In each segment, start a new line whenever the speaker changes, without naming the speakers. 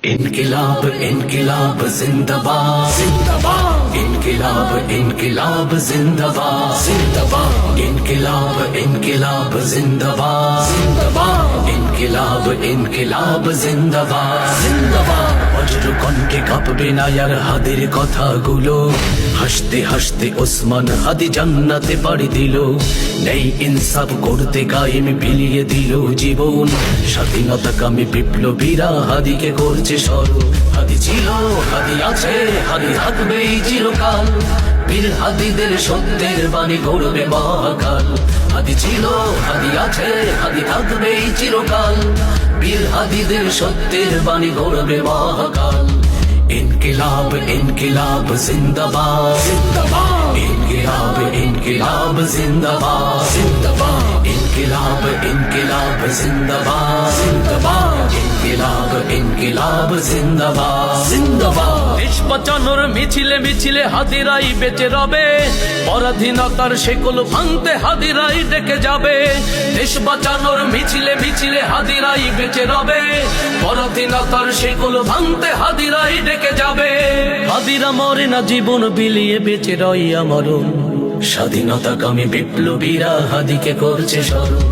इनकिलाब इनकिलाब जिंदाबाद जिंदाबाद इनकिलाब इनकिलाब जिंदाबाद जिंदाबाद इनकिलाब इनकिलाब जिंदाबाद जिंदाबाद इनकिलाब इनकिलाब जिंदाबाद जिंदाबाद বজ্র কণ্ঠে কাঁপবে না আর হাদির কথাগুলো হাসতে হাসতে ওসমান হাদি জান্নাতে পাড়ি দিল নেই ইনসাফ করতে কায়েম বিলিয়ে দিল জীবন স্বাধীনতা কামী বিপ্লবীরা হাদিকে করছে স্মরণ হাদি ছিল হাদি আছে হাদি থাকবে চিরকাল বীর হাদিদের সত্যের বাণী গড়বে মহাকাল হাদি ছিল হাদি আছে হাদি থাকবে চিরকাল বীর হাদিদের সত্যের বাণী গড়বে মহাকাল इनकिलाब इनकिलाब जिंदाबाद जिंदाबाद इनकिलाब इनकिलाब जिंदाबाद जिंदाबाद इनकिलाब इनकिलाब जिंदाबाद जिंदाबाद इनकिलाब इनकिलाब जिंदाबाद जिंदाबाद
দেশ বাঁচানোর মিছিলে মিছিলে হাদিরাই বেঁচে রবে পরাধীনতার শেকল ভাঙতে হাদিরাই ডেকে যাবে দেশ বাঁচানোর মিছিলে মিছিলে হাদিরাই বেঁচে রবে পরাধীনতার শেকল ভাঙতে হাদিরাই ডেকে যাবে হাদিরা মরে না জীবন বিলিয়ে বেঁচে রয় আমরণ
স্বাধীনতা কামী বিপ্লবীরা হাদিকে করছে স্মরণ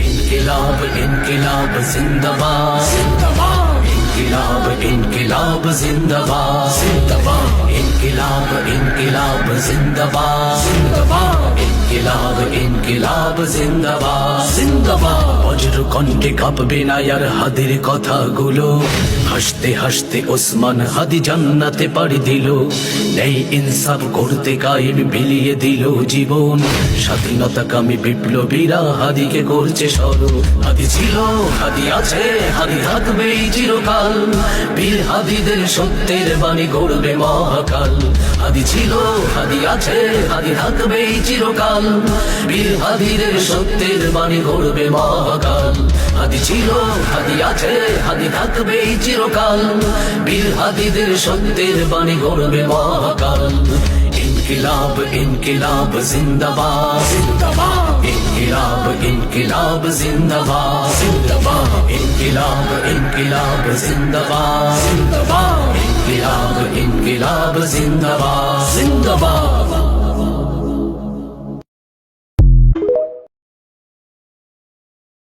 इनकिलाब इनकिलाब जिंदाबाद जिंदाबाद इनकिलाब इनकिलाब जिंदाबाद जिंदाबाद इनकिलाब इनकिलाब जिंदाबाद जिंदाबाद इनकिलाब इनकिलाब जिंदाबाद जिंदाबाद বজ্র কণ্ঠে কাঁপবে না আর হাদির কথাগুলো হাসতে হাসতে ওসমান হাদি জান্নাতে পাড়ি দিল নেই ইনসাফ করতে কায়েম বিলিয়ে দিল জীবন স্বাধীনতা কামী বিপ্লবীরা হাদিকে করছে স্মরণ হাদি ছিল হাদি আছে হাদি থাকবে চিরকাল বীর হাদিদের সত্যের বাণী গড়বে মহাকাল হাদি ছিল হাদি আছে হাদি থাকবে চিরকাল বীর হাদিদের সত্যের বাণী গড়বে মহাকাল হাদি ছিল হাদি আছে হাদি থাকবে চিরকাল বীর হাদিদের সত্যের বাণী গড়বে মহাকাল इनकिलाब इनकिलाब जिंदाबाद जिंदाबाद इनकिलाब इनकिलाब जिंदाबाद जिंदाबाद इनकिलाब इनकिलाब जिंदाबाद जिंदाबाद इनकिलाब इनकिलाब जिंदाबाद जिंदाबाद